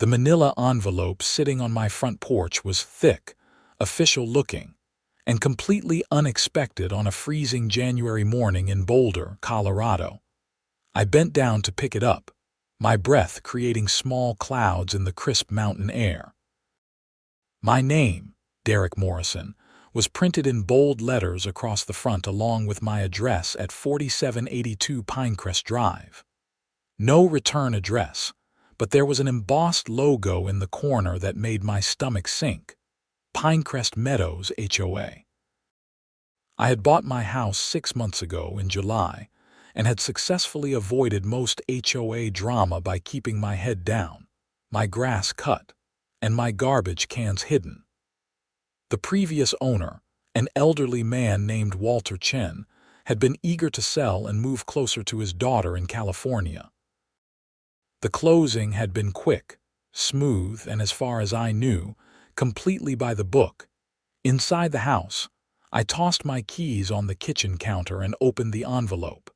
The manila envelope sitting on my front porch was thick, official-looking, and completely unexpected on a freezing January morning in Boulder, Colorado. I bent down to pick it up, my breath creating small clouds in the crisp mountain air. My name, Derek Morrison, was printed in bold letters across the front along with my address at 4782 Pinecrest Drive. No return address, but there was an embossed logo in the corner that made my stomach sink. Pinecrest Meadows HOA. I had bought my house 6 months ago in July and had successfully avoided most HOA drama by keeping my head down, my grass cut, and my garbage cans hidden. The previous owner, an elderly man named Walter Chen, had been eager to sell and move closer to his daughter in California. The closing had been quick, smooth, and as far as I knew, completely by the book. Inside the house, I tossed my keys on the kitchen counter and opened the envelope.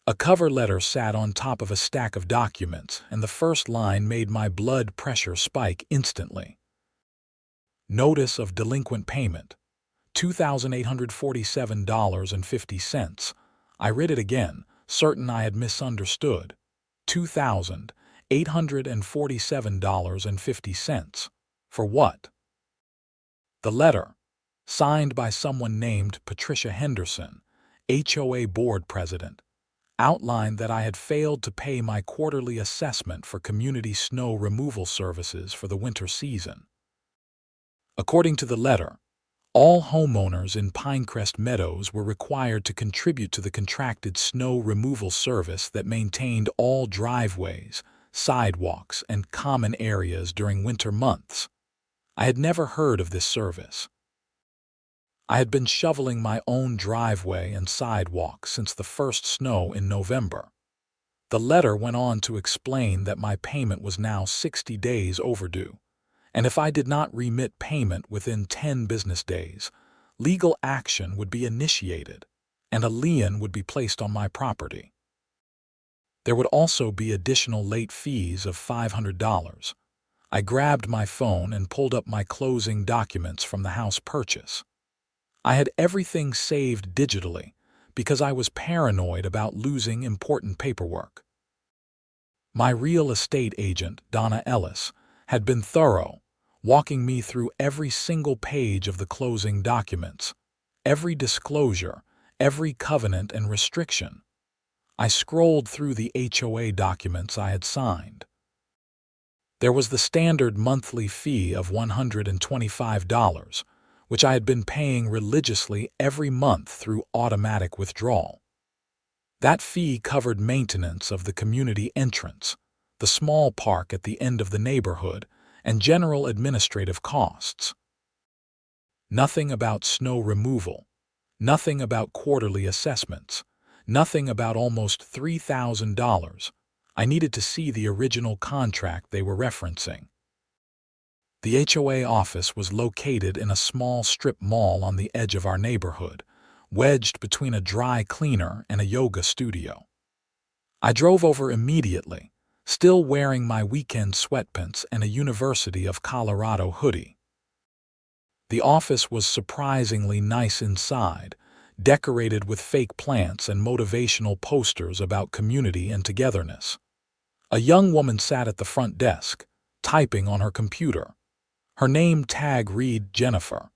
A cover letter sat on top of a stack of documents, and the first line made my blood pressure spike instantly. Notice of delinquent payment, $2,847.50. I read it again, certain I had misunderstood. $2,847.50. For what? The letter, signed by someone named Patricia Henderson, HOA board president, outlined that I had failed to pay my quarterly assessment for community snow removal services for the winter season. According to the letter, all homeowners in Pinecrest Meadows were required to contribute to the contracted snow removal service that maintained all driveways, sidewalks, and common areas during winter months. I had never heard of this service. I had been shoveling my own driveway and sidewalk since the first snow in November. The letter went on to explain that my payment was now 60 days overdue, and if I did not remit payment within 10 business days, legal action would be initiated, and a lien would be placed on my property. There would also be additional late fees of $500. I grabbed my phone and pulled up my closing documents from the house purchase. I had everything saved digitally because I was paranoid about losing important paperwork. My real estate agent, Donna Ellis, had been thorough, walking me through every single page of the closing documents, every disclosure, every covenant and restriction. I scrolled through the HOA documents I had signed. There was the standard monthly fee of $125, which I had been paying religiously every month through automatic withdrawal. That fee covered maintenance of the community entrance, the small park at the end of the neighborhood, and general administrative costs. Nothing about snow removal, nothing about quarterly assessments, nothing about almost $3,000. I needed to see the original contract they were referencing. The HOA office was located in a small strip mall on the edge of our neighborhood, wedged between a dry cleaner and a yoga studio. I drove over immediately, still wearing my weekend sweatpants and a University of Colorado hoodie. The office was surprisingly nice inside, decorated with fake plants and motivational posters about community and togetherness. A young woman sat at the front desk, typing on her computer. Her name tag read Jennifer.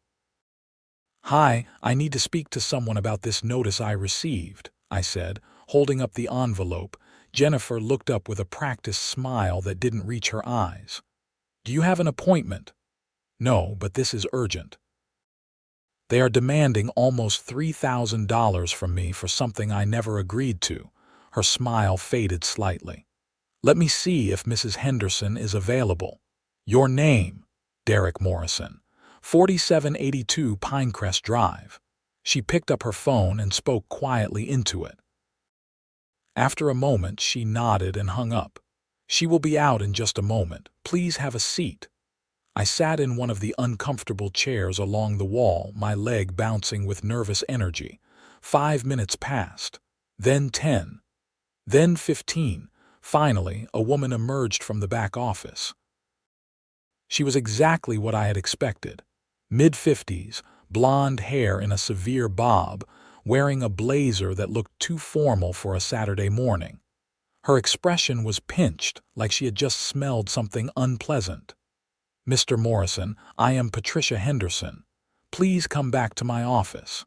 "Hi, I need to speak to someone about this notice I received," I said, holding up the envelope. Jennifer looked up with a practiced smile that didn't reach her eyes. "Do you have an appointment?" "No, but this is urgent. They are demanding almost $3,000 from me for something I never agreed to." Her smile faded slightly. "Let me see if Mrs. Henderson is available. Your name?" "Derek Morrison, 4782 Pinecrest Drive." She picked up her phone and spoke quietly into it. After a moment, she nodded and hung up. "She will be out in just a moment. Please have a seat." I sat in one of the uncomfortable chairs along the wall, my leg bouncing with nervous energy. 5 minutes passed, then 10, then 15. Finally, a woman emerged from the back office. She was exactly what I had expected. Mid-50s, blonde hair in a severe bob, wearing a blazer that looked too formal for a Saturday morning. Her expression was pinched, like she had just smelled something unpleasant. "Mr. Morrison, I am Patricia Henderson. Please come back to my office."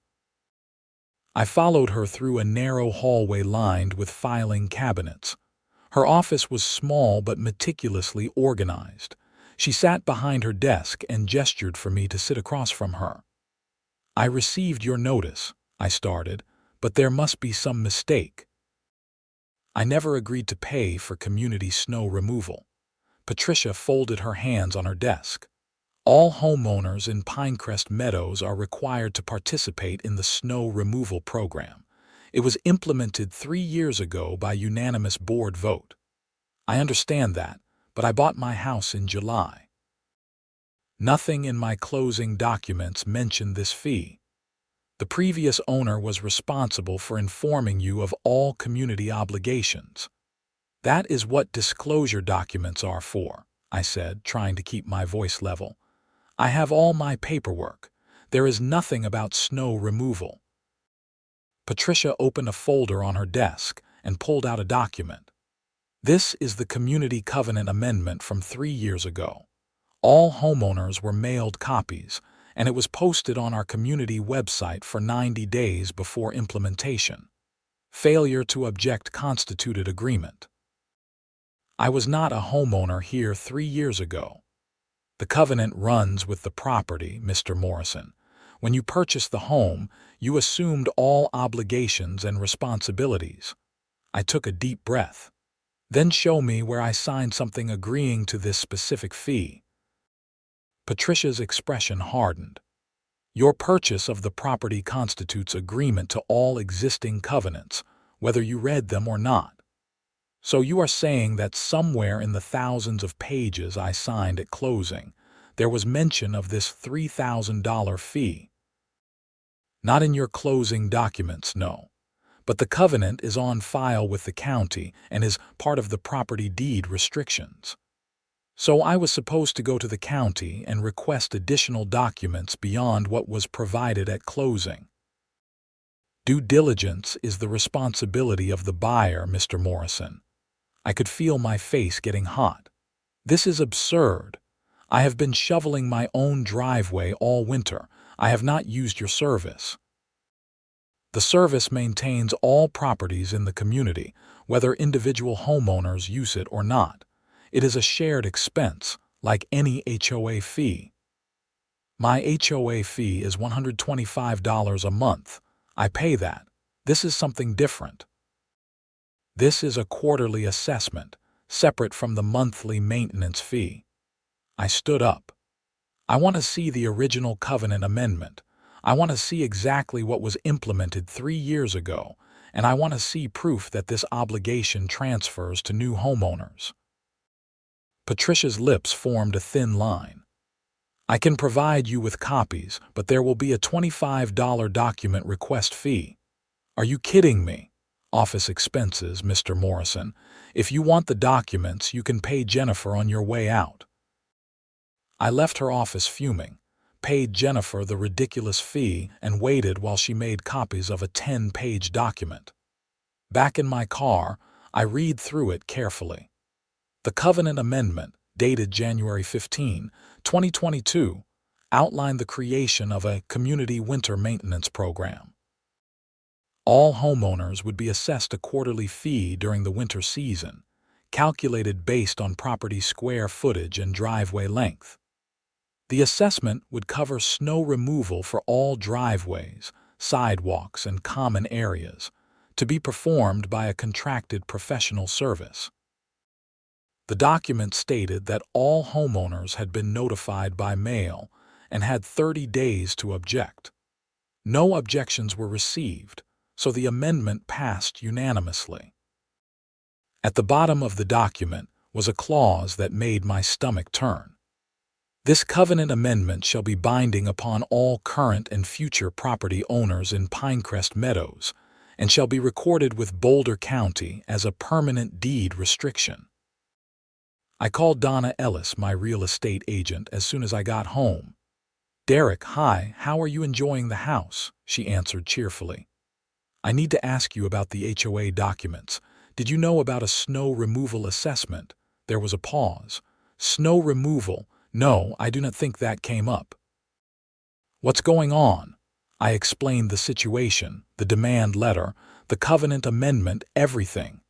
I followed her through a narrow hallway lined with filing cabinets. Her office was small but meticulously organized. She sat behind her desk and gestured for me to sit across from her. "I received your notice," I started, "but there must be some mistake. I never agreed to pay for community snow removal." Patricia folded her hands on her desk. "All homeowners in Pinecrest Meadows are required to participate in the snow removal program. It was implemented 3 years ago by unanimous board vote. I understand that, but I bought my house in July. Nothing in my closing documents mentioned this fee. The previous owner was responsible for informing you of all community obligations. That is what disclosure documents are for," I said, trying to keep my voice level. "I have all my paperwork. There is nothing about snow removal." Patricia opened a folder on her desk and pulled out a document. "This is the Community Covenant Amendment from 3 years ago. All homeowners were mailed copies, and it was posted on our community website for 90 days before implementation. Failure to object constituted agreement. I was not a homeowner here 3 years ago. The covenant runs with the property, Mr. Morrison. When you purchased the home, you assumed all obligations and responsibilities." I took a deep breath. "Then show me where I signed something agreeing to this specific fee." Patricia's expression hardened. "Your purchase of the property constitutes agreement to all existing covenants, whether you read them or not. So you are saying that somewhere in the thousands of pages I signed at closing, there was mention of this $3,000 fee?" "Not in your closing documents, no. But the covenant is on file with the county and is part of the property deed restrictions. So I was supposed to go to the county and request additional documents beyond what was provided at closing. Due diligence is the responsibility of the buyer, Mr. Morrison." I could feel my face getting hot. "This is absurd. I have been shoveling my own driveway all winter. I have not used your service." "The service maintains all properties in the community, whether individual homeowners use it or not. It is a shared expense, like any HOA fee." "My HOA fee is $125 a month. I pay that. This is something different." "This is a quarterly assessment, separate from the monthly maintenance fee." I stood up. "I want to see the original covenant amendment. I want to see exactly what was implemented 3 years ago, and I want to see proof that this obligation transfers to new homeowners." Patricia's lips formed a thin line. "I can provide you with copies, but there will be a $25 document request fee." "Are you kidding me?" "Office expenses, Mr. Morrison. If you want the documents, you can pay Jennifer on your way out." I left her office fuming, paid Jennifer the ridiculous fee, and waited while she made copies of a 10-page document. Back in my car, I read through it carefully. The Covenant Amendment, dated January 15, 2022, outlined the creation of a community winter maintenance program. All homeowners would be assessed a quarterly fee during the winter season, calculated based on property square footage and driveway length. The assessment would cover snow removal for all driveways, sidewalks, and common areas, to be performed by a contracted professional service. The document stated that all homeowners had been notified by mail and had 30 days to object. No objections were received, so the amendment passed unanimously. At the bottom of the document was a clause that made my stomach turn. "This covenant amendment shall be binding upon all current and future property owners in Pinecrest Meadows and shall be recorded with Boulder County as a permanent deed restriction." I called Donna Ellis, my real estate agent, as soon as I got home. "Derek, hi, how are you enjoying the house?" she answered cheerfully. "I need to ask you about the HOA documents. Did you know about a snow removal assessment?" There was a pause. "Snow removal? No, I do not think that came up." "What's going on?" I explained the situation, the demand letter, the covenant amendment, everything.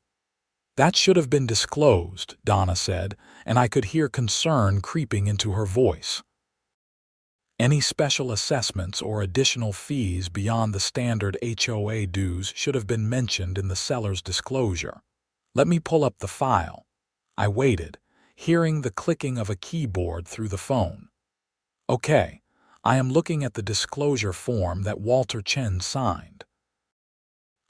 "That should have been disclosed," Donna said, and I could hear concern creeping into her voice. "Any special assessments or additional fees beyond the standard HOA dues should have been mentioned in the seller's disclosure. Let me pull up the file." I waited, hearing the clicking of a keyboard through the phone. "Okay, I am looking at the disclosure form that Walter Chen signed."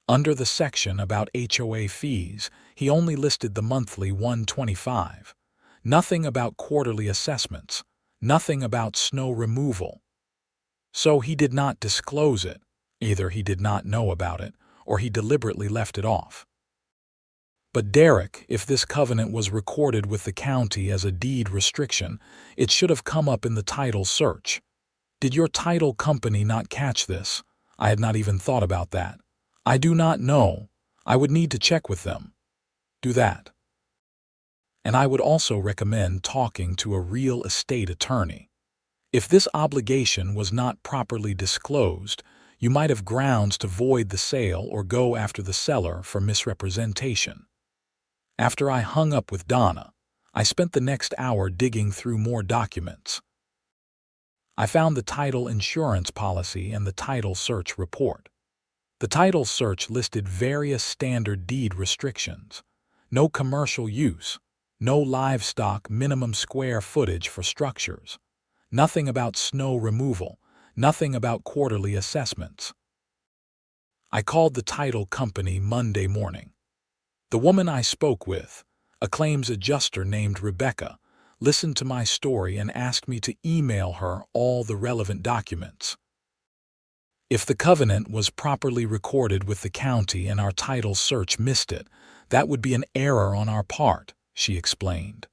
Under the section about HOA fees, he only listed the monthly $125. Nothing about quarterly assessments, nothing about snow removal. So he did not disclose it. Either he did not know about it, or he deliberately left it off. "But Derek, if this covenant was recorded with the county as a deed restriction, it should have come up in the title search. Did your title company not catch this?" I had not even thought about that. "I do not know. I would need to check with them." "Do that. And I would also recommend talking to a real estate attorney. If this obligation was not properly disclosed, you might have grounds to void the sale or go after the seller for misrepresentation." After I hung up with Donna, I spent the next hour digging through more documents. I found the title insurance policy and the title search report. The title search listed various standard deed restrictions: no commercial use, no livestock minimum square footage for structures, nothing about snow removal, nothing about quarterly assessments. I called the title company Monday morning. The woman I spoke with, a claims adjuster named Rebecca, listened to my story and asked me to email her all the relevant documents. "If the covenant was properly recorded with the county and our title search missed it, that would be an error on our part," she explained.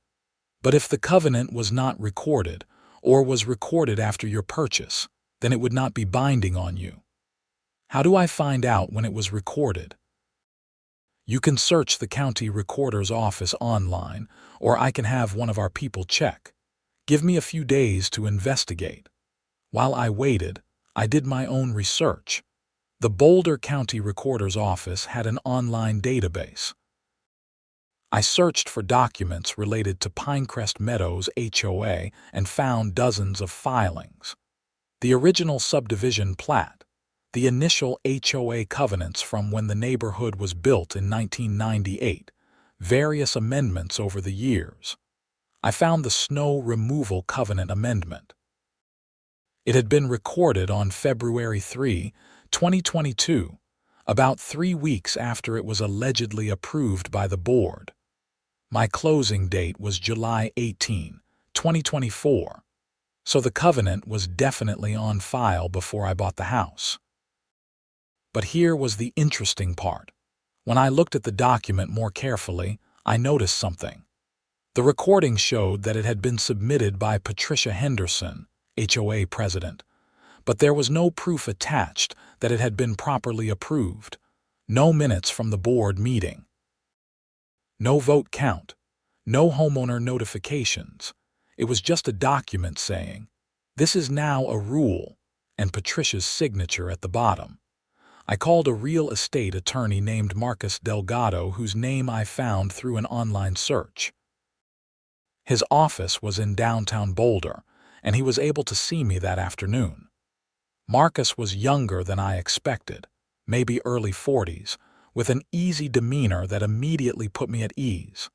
"But if the covenant was not recorded, or was recorded after your purchase, then it would not be binding on you." "How do I find out when it was recorded?" "You can search the county recorder's office online, or I can have one of our people check. Give me a few days to investigate." While I waited, I did my own research. The Boulder County Recorder's Office had an online database. I searched for documents related to Pinecrest Meadows HOA and found dozens of filings. The original subdivision plat, the initial HOA covenants from when the neighborhood was built in 1998, various amendments over the years. I found the snow removal covenant amendment. It had been recorded on February 3, 2022, about 3 weeks after it was allegedly approved by the board. My closing date was July 18, 2024, so the covenant was definitely on file before I bought the house. But here was the interesting part. When I looked at the document more carefully, I noticed something. The recording showed that it had been submitted by Patricia Henderson, HOA president, but there was no proof attached that it had been properly approved. No minutes from the board meeting. No vote count. No homeowner notifications. It was just a document saying, "This is now a rule," and Patricia's signature at the bottom. I called a real estate attorney named Marcus Delgado, whose name I found through an online search. His office was in downtown Boulder, and he was able to see me that afternoon. Marcus was younger than I expected, maybe early 40s, with an easy demeanor that immediately put me at ease.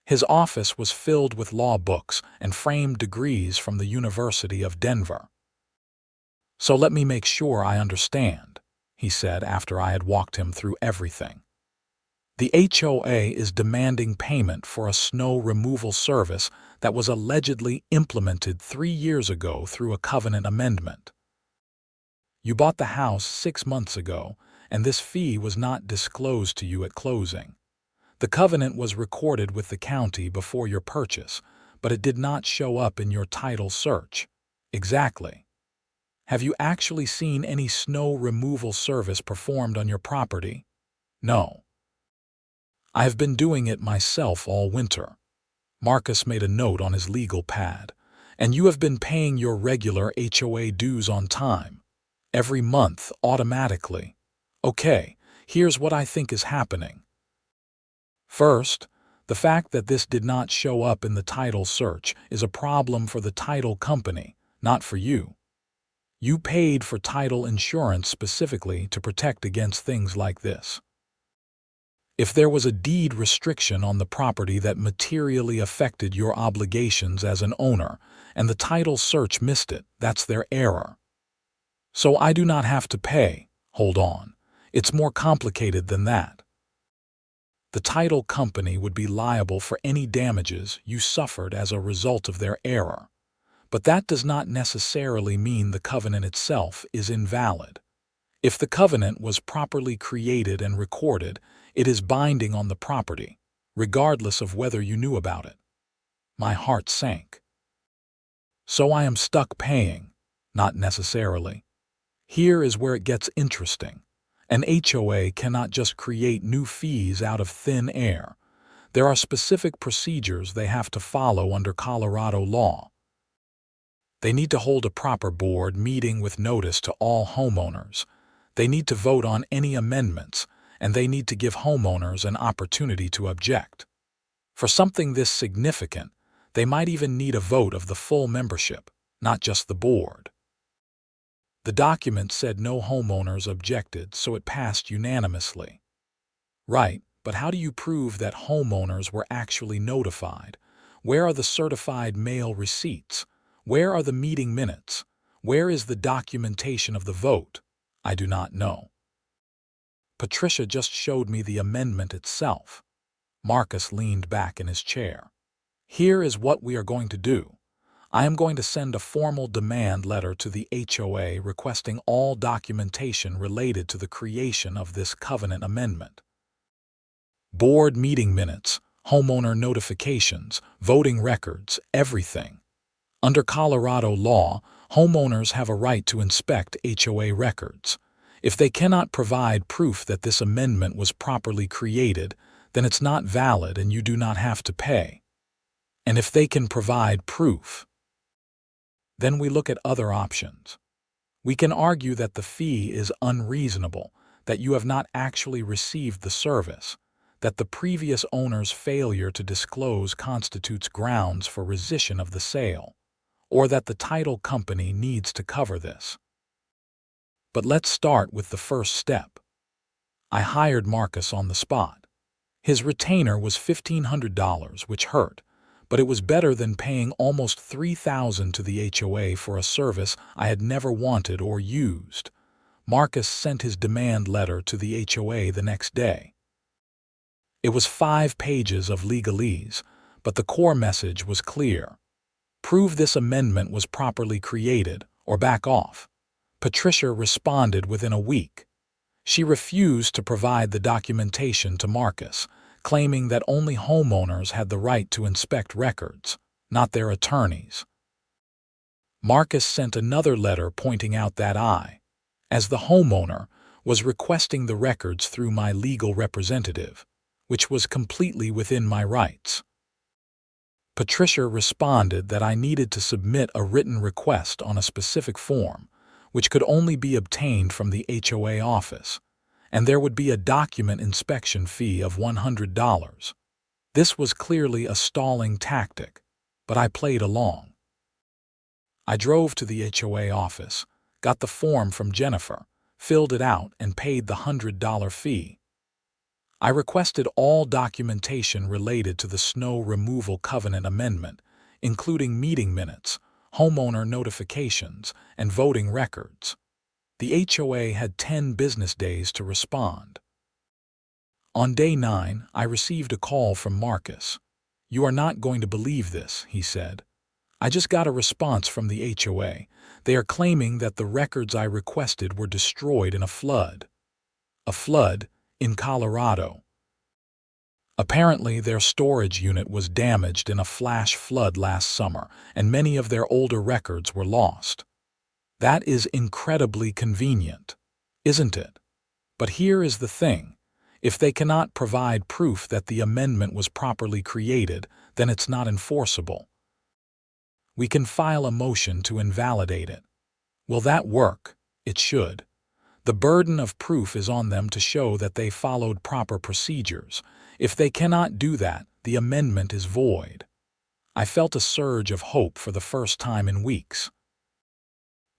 His office was filled with law books and framed degrees from the University of Denver. "So let me make sure I understand," he said after I had walked him through everything. "The HOA is demanding payment for a snow removal service that was allegedly implemented 3 years ago through a covenant amendment. You bought the house 6 months ago, and this fee was not disclosed to you at closing. The covenant was recorded with the county before your purchase, but it did not show up in your title search. Exactly. Have you actually seen any snow removal service performed on your property? No. I have been doing it myself all winter. Marcus made a note on his legal pad. And you have been paying your regular HOA dues on time. Every month, automatically. Okay, here's what I think is happening. First, the fact that this did not show up in the title search is a problem for the title company, not for you. You paid for title insurance specifically to protect against things like this. If there was a deed restriction on the property that materially affected your obligations as an owner, and the title search missed it, that's their error. So I do not have to pay. Hold on. It's more complicated than that. The title company would be liable for any damages you suffered as a result of their error. But that does not necessarily mean the covenant itself is invalid. If the covenant was properly created and recorded, it is binding on the property, regardless of whether you knew about it. My heart sank. So I am stuck paying? Not necessarily. Here is where it gets interesting. An HOA cannot just create new fees out of thin air. There are specific procedures they have to follow under Colorado law. They need to hold a proper board meeting with notice to all homeowners. They need to vote on any amendments, and they need to give homeowners an opportunity to object. For something this significant, they might even need a vote of the full membership, not just the board. The document said no homeowners objected, so it passed unanimously. Right, but how do you prove that homeowners were actually notified? Where are the certified mail receipts? Where are the meeting minutes? Where is the documentation of the vote? I do not know. Patricia just showed me the amendment itself. Marcus leaned back in his chair. Here is what we are going to do. I am going to send a formal demand letter to the HOA requesting all documentation related to the creation of this covenant amendment. Board meeting minutes, homeowner notifications, voting records, everything. Under Colorado law, homeowners have a right to inspect HOA records. If they cannot provide proof that this amendment was properly created, then it's not valid and you do not have to pay. And if they can provide proof, then we look at other options. We can argue that the fee is unreasonable, that you have not actually received the service, that the previous owner's failure to disclose constitutes grounds for rescission of the sale, or that the title company needs to cover this. But let's start with the first step. I hired Marcus on the spot. His retainer was $1,500, which hurt, but it was better than paying almost $3,000 to the HOA for a service I had never wanted or used. Marcus sent his demand letter to the HOA the next day. It was 5 pages of legalese, but the core message was clear. Prove this amendment was properly created, or back off. Patricia responded within a week. She refused to provide the documentation to Marcus, claiming that only homeowners had the right to inspect records, not their attorneys. Marcus sent another letter pointing out that I, as the homeowner, was requesting the records through my legal representative, which was completely within my rights. Patricia responded that I needed to submit a written request on a specific form, which could only be obtained from the HOA office, and there would be a document inspection fee of $100. This was clearly a stalling tactic, but I played along. I drove to the HOA office, got the form from Jennifer, filled it out, and paid the $100 fee. I requested all documentation related to the snow removal covenant amendment, including meeting minutes, homeowner notifications, and voting records. The HOA had 10 business days to respond. On day 9, I received a call from Marcus. "You are not going to believe this," he said. "I just got a response from the HOA. They are claiming that the records I requested were destroyed in a flood." A flood in Colorado. Apparently, their storage unit was damaged in a flash flood last summer, and many of their older records were lost. That is incredibly convenient, isn't it? But here is the thing. If they cannot provide proof that the amendment was properly created, then it's not enforceable. We can file a motion to invalidate it. Will that work? It should. The burden of proof is on them to show that they followed proper procedures. If they cannot do that, the amendment is void. I felt a surge of hope for the first time in weeks.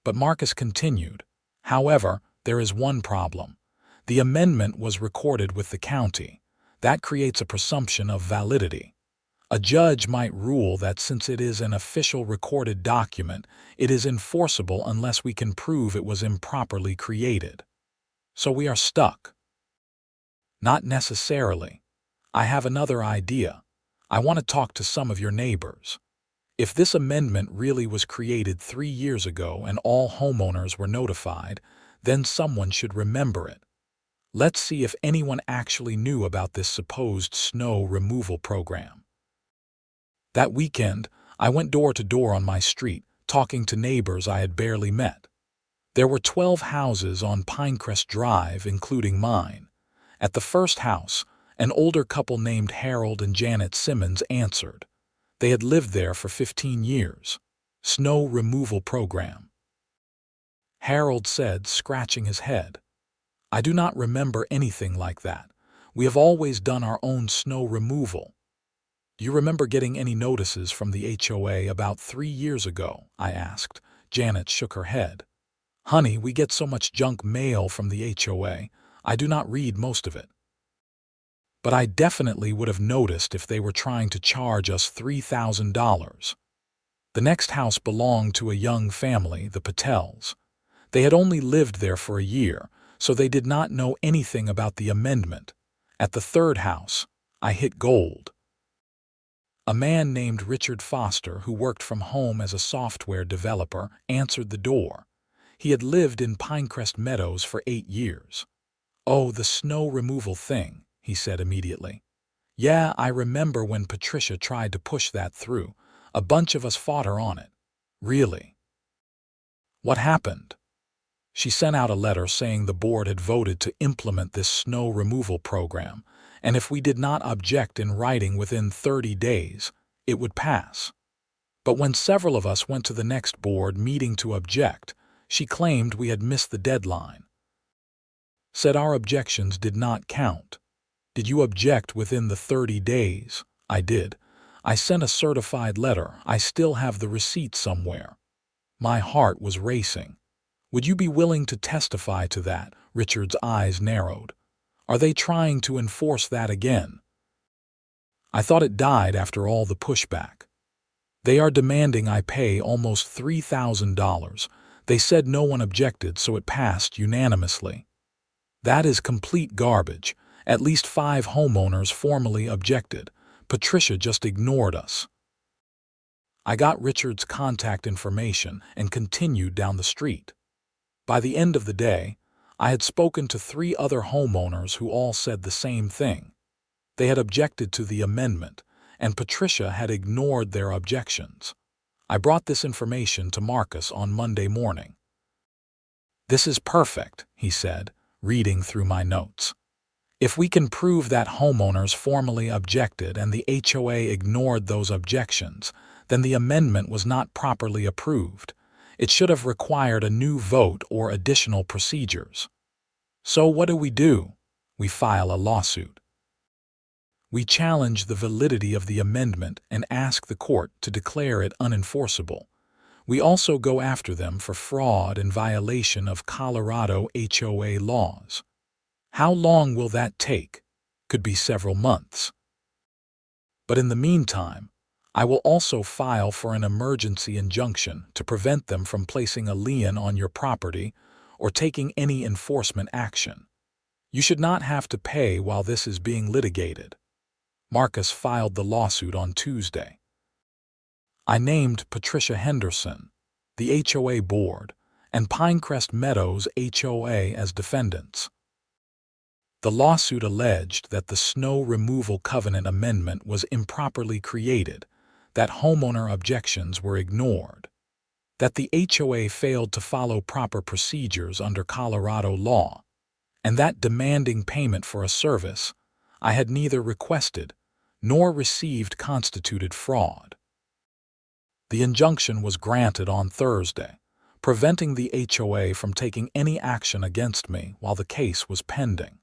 But Marcus continued. However, there is one problem. The amendment was recorded with the county. That creates a presumption of validity. A judge might rule that since it is an official recorded document, it is enforceable unless we can prove it was improperly created. So we are stuck. Not necessarily. I have another idea. I want to talk to some of your neighbors. If this amendment really was created 3 years ago and all homeowners were notified, then someone should remember it. Let's see if anyone actually knew about this supposed snow removal program. That weekend, I went door to door on my street, talking to neighbors I had barely met. There were 12 houses on Pinecrest Drive, including mine. At the first house, an older couple named Harold and Janet Simmons answered. They had lived there for 15 years. Snow removal program. Harold said, scratching his head. I do not remember anything like that. We have always done our own snow removal. Do you remember getting any notices from the HOA about 3 years ago? I asked. Janet shook her head. Honey, we get so much junk mail from the HOA. I do not read most of it. But I definitely would have noticed if they were trying to charge us $3,000. The next house belonged to a young family, the Patels. They had only lived there for a year, so they did not know anything about the amendment. At the third house, I hit gold. A man named Richard Foster, who worked from home as a software developer, answered the door. He had lived in Pinecrest Meadows for 8 years. Oh, the snow removal thing, he said immediately. Yeah, I remember when Patricia tried to push that through. A bunch of us fought her on it. Really? What happened? She sent out a letter saying the board had voted to implement this snow removal program, and if we did not object in writing within 30 days, it would pass. But when several of us went to the next board meeting to object, she claimed we had missed the deadline. Said our objections did not count. Did you object within the 30 days? I did. I sent a certified letter. I still have the receipt somewhere. My heart was racing. Would you be willing to testify to that? Richard's eyes narrowed. Are they trying to enforce that again? I thought it died after all the pushback. They are demanding I pay almost $3,000. They said no one objected, so it passed unanimously. That is complete garbage. At least 5 homeowners formally objected. Patricia just ignored us. I got Richard's contact information and continued down the street. By the end of the day, I had spoken to 3 other homeowners who all said the same thing. They had objected to the amendment, and Patricia had ignored their objections. I brought this information to Marcus on Monday morning. This is perfect, he said, reading through my notes. If we can prove that homeowners formally objected and the HOA ignored those objections, then the amendment was not properly approved. It should have required a new vote or additional procedures. So what do? We file a lawsuit. We challenge the validity of the amendment and ask the court to declare it unenforceable. We also go after them for fraud and violation of Colorado HOA laws. How long will that take? Could be several months. But in the meantime, I will also file for an emergency injunction to prevent them from placing a lien on your property or taking any enforcement action. You should not have to pay while this is being litigated. Marcus filed the lawsuit on Tuesday. I named Patricia Henderson, the HOA board, and Pinecrest Meadows HOA as defendants. The lawsuit alleged that the snow removal covenant amendment was improperly created, that homeowner objections were ignored, that the HOA failed to follow proper procedures under Colorado law, and that demanding payment for a service I had neither requested nor received constituted fraud. The injunction was granted on Thursday, preventing the HOA from taking any action against me while the case was pending.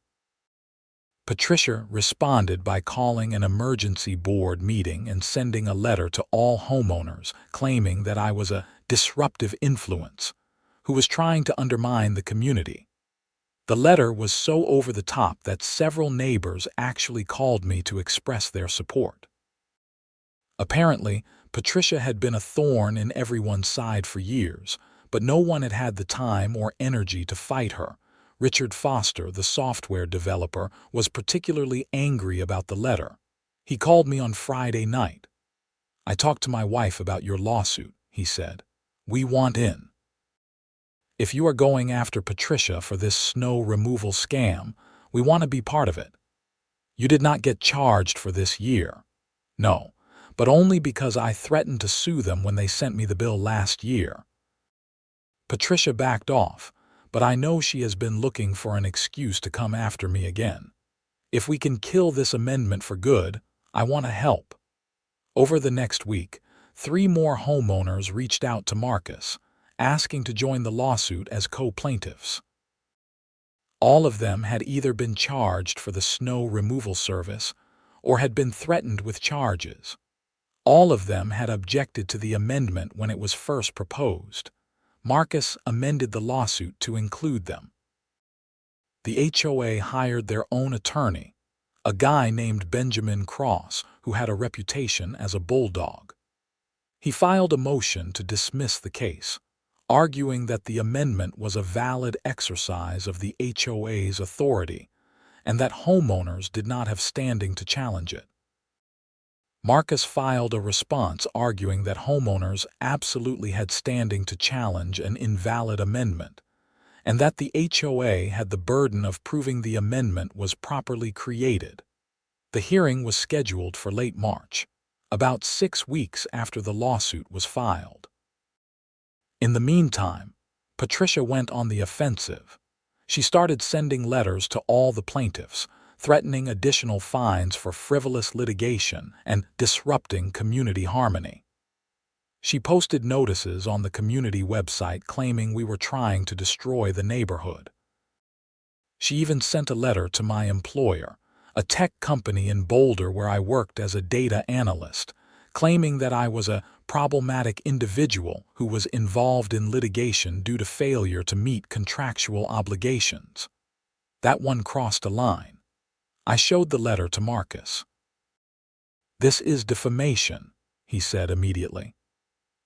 Patricia responded by calling an emergency board meeting and sending a letter to all homeowners claiming that I was a disruptive influence who was trying to undermine the community. The letter was so over the top that several neighbors actually called me to express their support. Apparently, Patricia had been a thorn in everyone's side for years, but no one had had the time or energy to fight her. Richard Foster, the software developer, was particularly angry about the letter. He called me on Friday night. "I talked to my wife about your lawsuit," he said. "We want in. If you are going after Patricia for this snow removal scam, we want to be part of it. You did not get charged for this year. No, but only because I threatened to sue them when they sent me the bill last year." Patricia backed off, but I know she has been looking for an excuse to come after me again. If we can kill this amendment for good, I want to help. Over the next week, 3 more homeowners reached out to Marcus, asking to join the lawsuit as co-plaintiffs. All of them had either been charged for the snow removal service or had been threatened with charges. All of them had objected to the amendment when it was first proposed. Marcus amended the lawsuit to include them. The HOA hired their own attorney, a guy named Benjamin Cross, who had a reputation as a bulldog. He filed a motion to dismiss the case, arguing that the amendment was a valid exercise of the HOA's authority and that homeowners did not have standing to challenge it. Marcus filed a response arguing that homeowners absolutely had standing to challenge an invalid amendment, and that the HOA had the burden of proving the amendment was properly created. The hearing was scheduled for late March, about 6 weeks after the lawsuit was filed. In the meantime, Patricia went on the offensive. She started sending letters to all the plaintiffs, threatening additional fines for frivolous litigation and disrupting community harmony. She posted notices on the community website claiming we were trying to destroy the neighborhood. She even sent a letter to my employer, a tech company in Boulder where I worked as a data analyst, claiming that I was a problematic individual who was involved in litigation due to failure to meet contractual obligations. That one crossed a line. I showed the letter to Marcus. "This is defamation," he said immediately.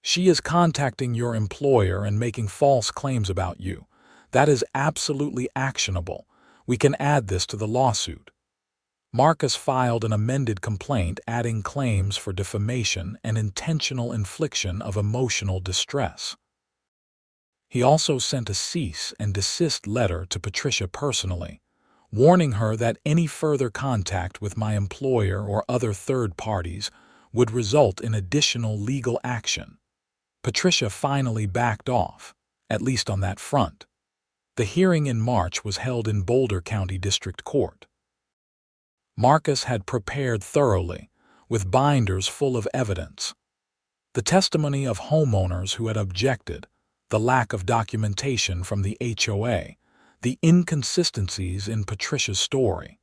"She is contacting your employer and making false claims about you. That is absolutely actionable. We can add this to the lawsuit." Marcus filed an amended complaint adding claims for defamation and intentional infliction of emotional distress. He also sent a cease and desist letter to Patricia personally, warning her that any further contact with my employer or other third parties would result in additional legal action. Patricia finally backed off, at least on that front. The hearing in March was held in Boulder County District Court. Marcus had prepared thoroughly, with binders full of evidence. The testimony of homeowners who had objected, the lack of documentation from the HOA, the inconsistencies in Patricia's story.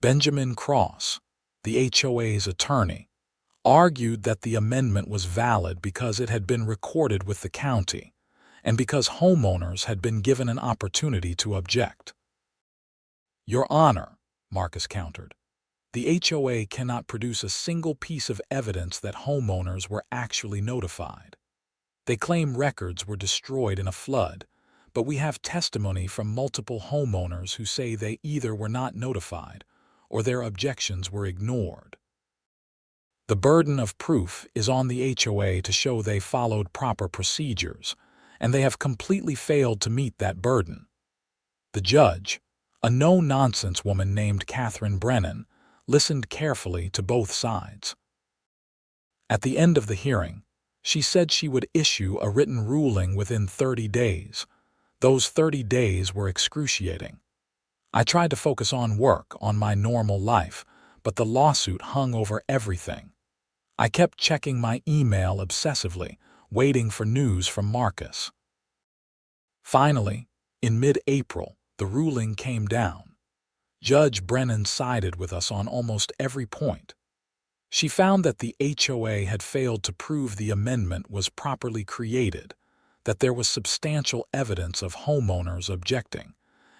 Benjamin Cross, the HOA's attorney, argued that the amendment was valid because it had been recorded with the county and because homeowners had been given an opportunity to object. "Your Honor," Marcus countered, "the HOA cannot produce a single piece of evidence that homeowners were actually notified. They claim records were destroyed in a flood, but we have testimony from multiple homeowners who say they either were not notified or their objections were ignored. The burden of proof is on the HOA to show they followed proper procedures, and they have completely failed to meet that burden." The judge, A no-nonsense woman named Catherine Brennan listened carefully to both sides. At the end of the hearing, she said she would issue a written ruling within 30 days. Those 30 days were excruciating. I tried to focus on work, on my normal life, but the lawsuit hung over everything. I kept checking my email obsessively, waiting for news from Marcus. Finally, in mid-April, the ruling came down. Judge Brennan sided with us on almost every point. She found that the HOA had failed to prove the amendment was properly created, that there was substantial evidence of homeowners objecting,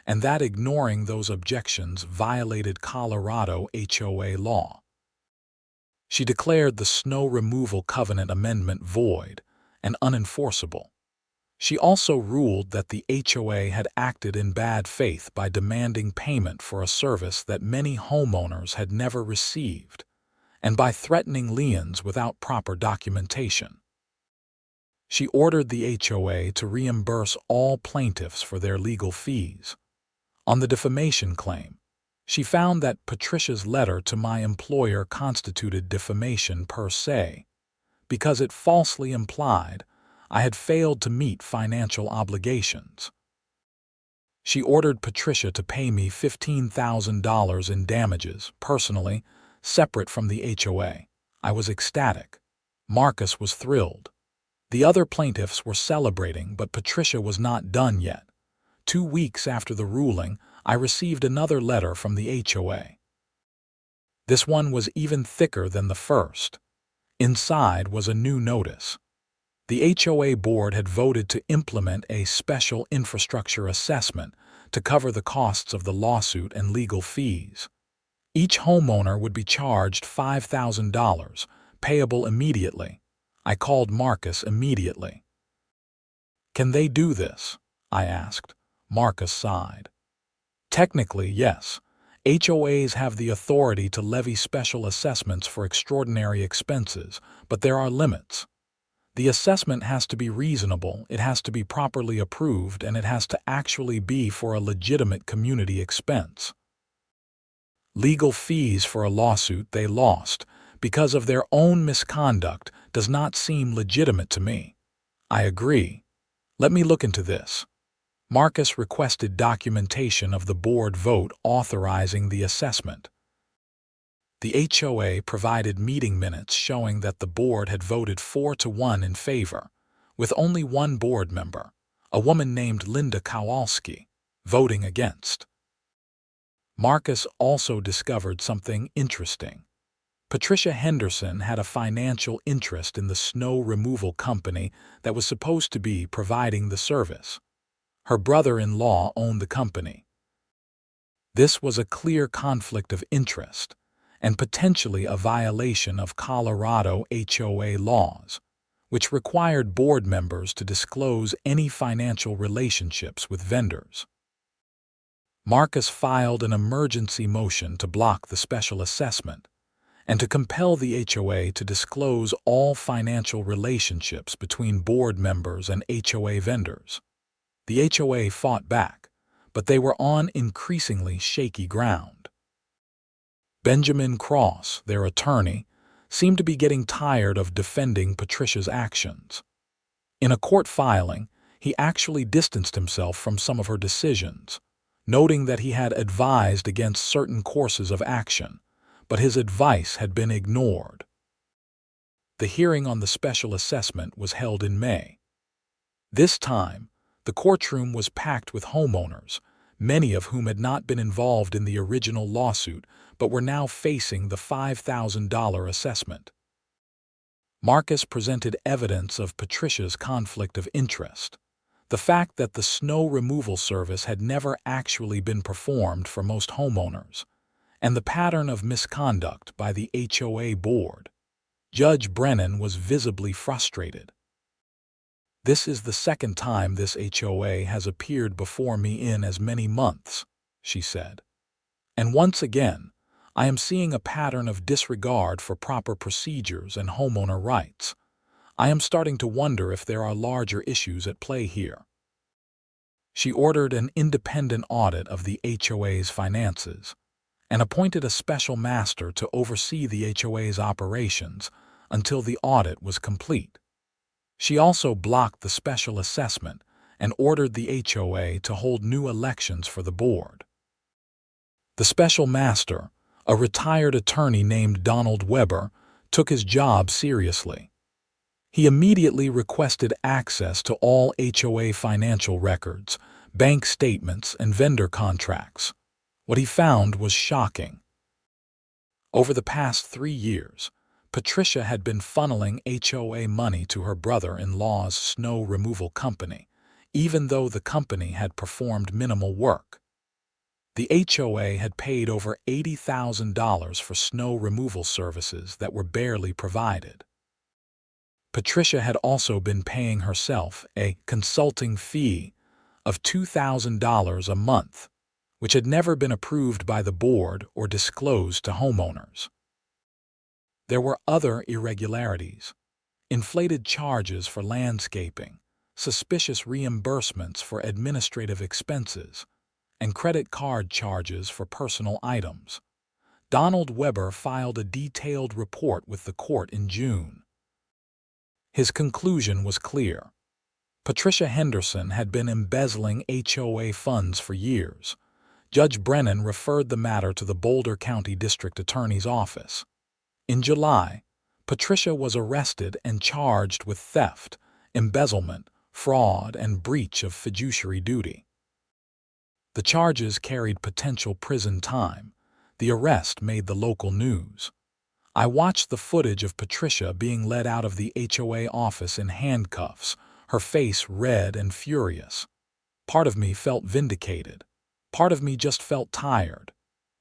and that ignoring those objections violated Colorado HOA law. She declared the snow removal covenant amendment void and unenforceable. She also ruled that the HOA had acted in bad faith by demanding payment for a service that many homeowners had never received, and by threatening liens without proper documentation. She ordered the HOA to reimburse all plaintiffs for their legal fees. On the defamation claim, she found that Patricia's letter to my employer constituted defamation per se, because it falsely implied I had failed to meet financial obligations. She ordered Patricia to pay me $15,000 in damages, personally, separate from the HOA. I was ecstatic. Marcus was thrilled. The other plaintiffs were celebrating, but Patricia was not done yet. 2 weeks after the ruling, I received another letter from the HOA. This one was even thicker than the first. Inside was a new notice. The HOA board had voted to implement a special infrastructure assessment to cover the costs of the lawsuit and legal fees. Each homeowner would be charged $5,000, payable immediately. I called Marcus immediately. "Can they do this?" I asked. Marcus sighed. "Technically, yes. HOAs have the authority to levy special assessments for extraordinary expenses, but there are limits. The assessment has to be reasonable, it has to be properly approved, and it has to actually be for a legitimate community expense." Legal fees for a lawsuit they lost because of their own misconduct does not seem legitimate to me. I agree. Let me look into this. Marcus requested documentation of the board vote authorizing the assessment. The HOA provided meeting minutes showing that the board had voted 4-1 in favor, with only one board member, a woman named Linda Kowalski, voting against. Marcus also discovered something interesting. Patricia Henderson had a financial interest in the snow removal company that was supposed to be providing the service. Her brother-in-law owned the company. This was a clear conflict of interest and potentially a violation of Colorado HOA laws, which required board members to disclose any financial relationships with vendors. Marcus filed an emergency motion to block the special assessment and to compel the HOA to disclose all financial relationships between board members and HOA vendors. The HOA fought back, but they were on increasingly shaky ground. Benjamin Cross, their attorney, seemed to be getting tired of defending Patricia's actions. In a court filing, he actually distanced himself from some of her decisions, noting that he had advised against certain courses of action, but his advice had been ignored. The hearing on the special assessment was held in May. This time, the courtroom was packed with homeowners, many of whom had not been involved in the original lawsuit but were now facing the $5,000 assessment. Marcus presented evidence of Patricia's conflict of interest, the fact that the snow removal service had never actually been performed for most homeowners, and the pattern of misconduct by the HOA board. Judge Brennan was visibly frustrated. "This is the second time this HOA has appeared before me in as many months," she said. "And once again, I am seeing a pattern of disregard for proper procedures and homeowner rights. I am starting to wonder if there are larger issues at play here." She ordered an independent audit of the HOA's finances and appointed a special master to oversee the HOA's operations until the audit was complete. She also blocked the special assessment and ordered the HOA to hold new elections for the board. The special master, a retired attorney named Donald Weber, took his job seriously. He immediately requested access to all HOA financial records, bank statements, and vendor contracts. What he found was shocking. Over the past 3 years, Patricia had been funneling HOA money to her brother-in-law's snow removal company, even though the company had performed minimal work. The HOA had paid over $80,000 for snow removal services that were barely provided. Patricia had also been paying herself a consulting fee of $2,000 a month, which had never been approved by the board or disclosed to homeowners. There were other irregularities: inflated charges for landscaping, suspicious reimbursements for administrative expenses, and credit card charges for personal items. Donald Weber filed a detailed report with the court in June. His conclusion was clear. Patricia Henderson had been embezzling HOA funds for years. Judge Brennan referred the matter to the Boulder County District Attorney's Office. In July, Patricia was arrested and charged with theft, embezzlement, fraud, and breach of fiduciary duty. The charges carried potential prison time. The arrest made the local news. I watched the footage of Patricia being led out of the HOA office in handcuffs, her face red and furious. Part of me felt vindicated. Part of me just felt tired.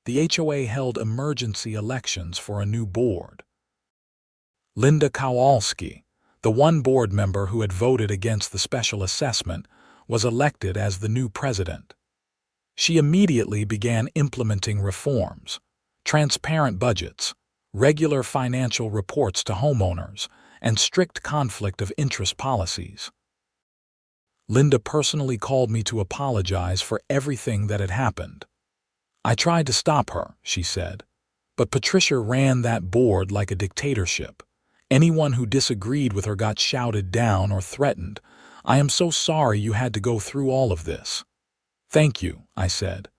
The HOA held emergency elections for a new board. Linda Kowalski, the one board member who had voted against the special assessment, was elected as the new president. She immediately began implementing reforms: transparent budgets, regular financial reports to homeowners, and strict conflict of interest policies. Linda personally called me to apologize for everything that had happened. "I tried to stop her," she said, "but Patricia ran that board like a dictatorship. Anyone who disagreed with her got shouted down or threatened. I am so sorry you had to go through all of this." "Thank you," I said.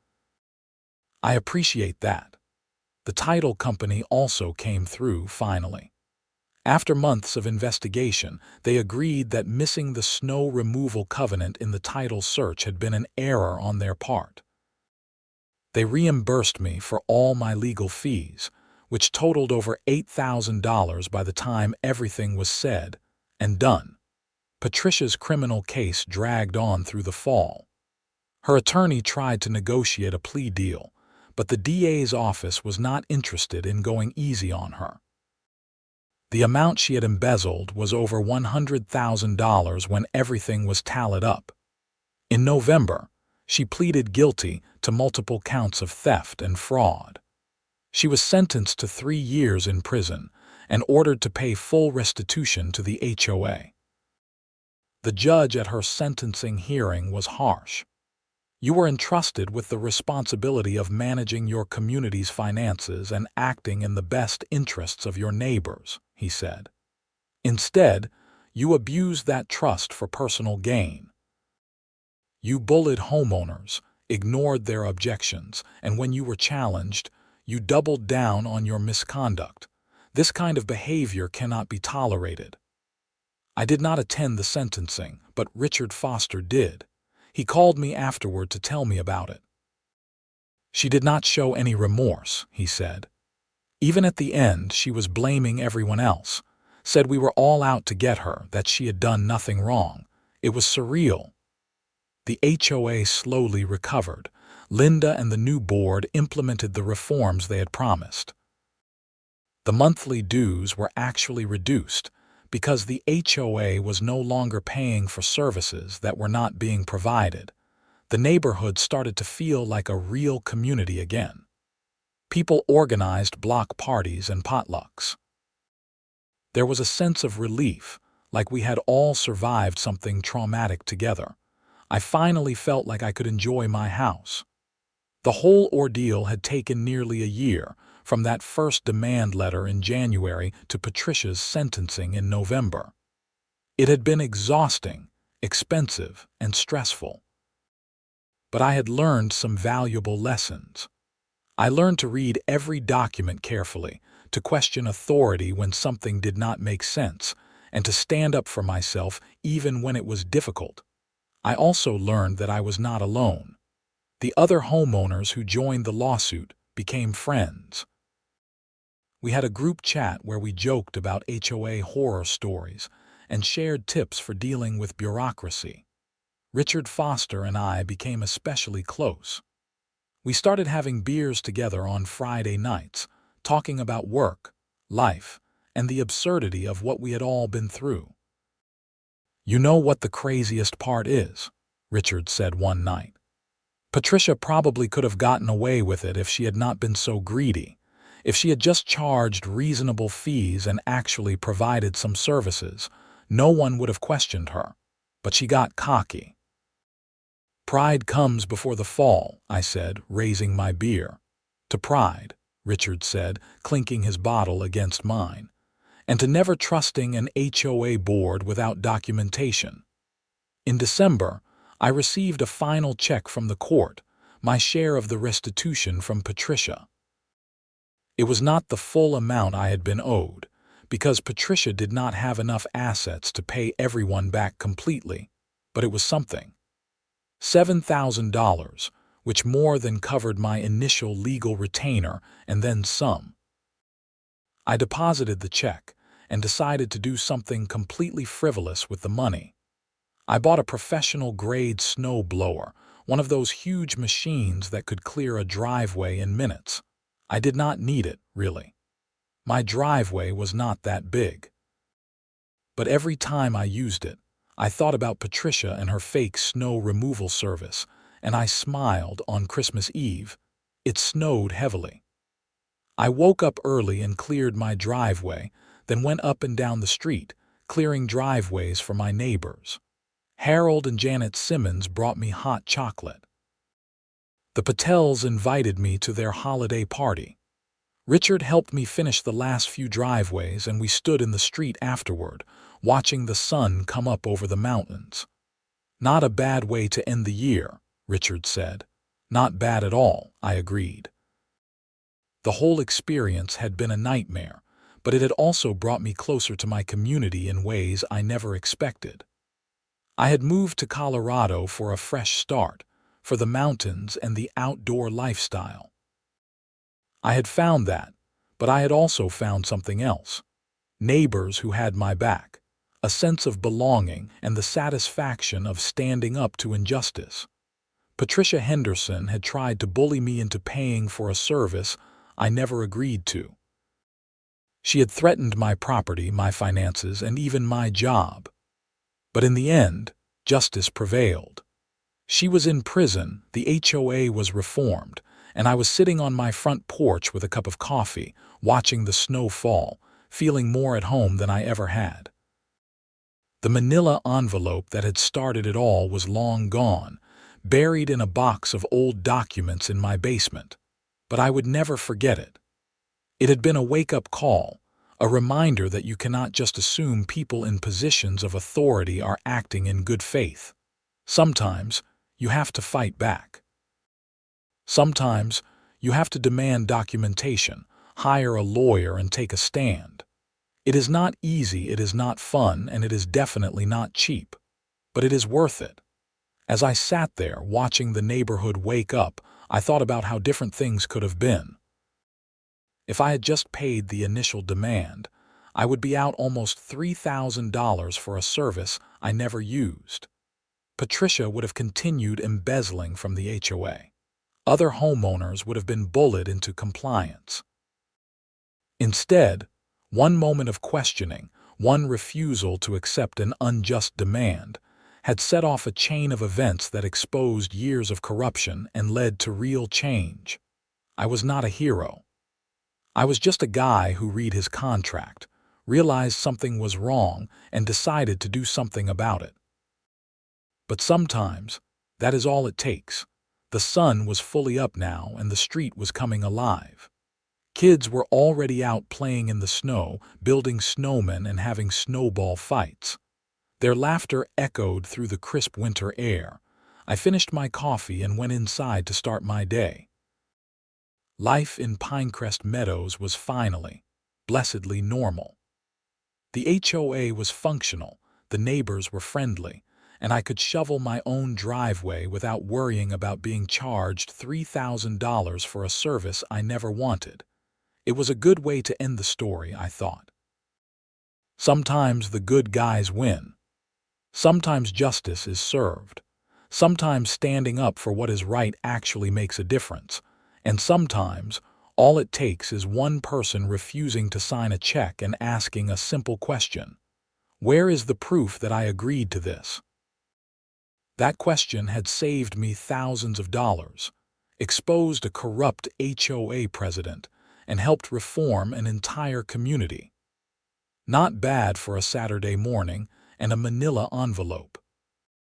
"I appreciate that." The title company also came through finally. After months of investigation, they agreed that missing the snow removal covenant in the title search had been an error on their part. They reimbursed me for all my legal fees, which totaled over $8,000 by the time everything was said and done. Patricia's criminal case dragged on through the fall. Her attorney tried to negotiate a plea deal, but the DA's office was not interested in going easy on her. The amount she had embezzled was over $100,000 when everything was tallied up. In November, she pleaded guilty to multiple counts of theft and fraud. She was sentenced to 3 years in prison and ordered to pay full restitution to the HOA. The judge at her sentencing hearing was harsh. "You were entrusted with the responsibility of managing your community's finances and acting in the best interests of your neighbors," he said. "Instead, you abused that trust for personal gain. You bullied homeowners, ignored their objections, and when you were challenged, you doubled down on your misconduct. This kind of behavior cannot be tolerated." I did not attend the sentencing, but Richard Foster did. He called me afterward to tell me about it. "She did not show any remorse," he said. "Even at the end, she was blaming everyone else, said we were all out to get her, that she had done nothing wrong. It was surreal." The HOA slowly recovered. Linda and the new board implemented the reforms they had promised. The monthly dues were actually reduced because the HOA was no longer paying for services that were not being provided. The neighborhood started to feel like a real community again. People organized block parties and potlucks. There was a sense of relief, like we had all survived something traumatic together. I finally felt like I could enjoy my house. The whole ordeal had taken nearly a year, from that first demand letter in January to Patricia's sentencing in November. It had been exhausting, expensive, and stressful. But I had learned some valuable lessons. I learned to read every document carefully, to question authority when something did not make sense, and to stand up for myself even when it was difficult. I also learned that I was not alone. The other homeowners who joined the lawsuit became friends. We had a group chat where we joked about HOA horror stories and shared tips for dealing with bureaucracy. Richard Foster and I became especially close. We started having beers together on Friday nights, talking about work, life, and the absurdity of what we had all been through. "You know what the craziest part is?" Richard said one night. "Patricia probably could have gotten away with it if she had not been so greedy, if she had just charged reasonable fees and actually provided some services. No one would have questioned her. But she got cocky." "Pride comes before the fall," I said, raising my beer. "To pride," Richard said, clinking his bottle against mine, "and to never trusting an HOA board without documentation." In December, I received a final check from the court, my share of the restitution from Patricia. It was not the full amount I had been owed, because Patricia did not have enough assets to pay everyone back completely, but it was something. $7,000, which more than covered my initial legal retainer and then some. I deposited the check and decided to do something completely frivolous with the money. I bought a professional-grade snow blower, one of those huge machines that could clear a driveway in minutes. I did not need it, really. My driveway was not that big. But every time I used it, I thought about Patricia and her fake snow removal service, and I smiled on Christmas Eve. It snowed heavily. I woke up early and cleared my driveway, then went up and down the street, clearing driveways for my neighbors. Harold and Janet Simmons brought me hot chocolate. The Patels invited me to their holiday party. Richard helped me finish the last few driveways, and we stood in the street afterward, watching the sun come up over the mountains. "Not a bad way to end the year," Richard said. "Not bad at all," I agreed. The whole experience had been a nightmare, but it had also brought me closer to my community in ways I never expected. I had moved to Colorado for a fresh start, for the mountains and the outdoor lifestyle. I had found that, but I had also found something else. Neighbors who had my back, a sense of belonging, and the satisfaction of standing up to injustice. Patricia Henderson had tried to bully me into paying for a service I never agreed to. She had threatened my property, my finances, and even my job. But in the end, justice prevailed. She was in prison, the HOA was reformed, and I was sitting on my front porch with a cup of coffee, watching the snow fall, feeling more at home than I ever had. The manila envelope that had started it all was long gone, buried in a box of old documents in my basement. But I would never forget it. It had been a wake-up call, a reminder that you cannot just assume people in positions of authority are acting in good faith. Sometimes, you have to fight back. Sometimes, you have to demand documentation, hire a lawyer, and take a stand. It is not easy, it is not fun, and it is definitely not cheap. But it is worth it. As I sat there watching the neighborhood wake up, I thought about how different things could have been. If I had just paid the initial demand, I would be out almost $3,000 for a service I never used. Patricia would have continued embezzling from the HOA. Other homeowners would have been bullied into compliance. Instead, one moment of questioning, one refusal to accept an unjust demand, had set off a chain of events that exposed years of corruption and led to real change. I was not a hero. I was just a guy who read his contract, realized something was wrong, and decided to do something about it. But sometimes, that is all it takes. The sun was fully up now and the street was coming alive. Kids were already out playing in the snow, building snowmen and having snowball fights. Their laughter echoed through the crisp winter air. I finished my coffee and went inside to start my day. Life in Pinecrest Meadows was finally, blessedly normal. The HOA was functional, the neighbors were friendly, and I could shovel my own driveway without worrying about being charged $3,000 for a service I never wanted. It was a good way to end the story, I thought. Sometimes the good guys win. Sometimes justice is served. Sometimes standing up for what is right actually makes a difference. And sometimes, all it takes is one person refusing to sign a check and asking a simple question. Where is the proof that I agreed to this? That question had saved me thousands of dollars, exposed a corrupt HOA president, and helped reform an entire community. Not bad for a Saturday morning and a manila envelope.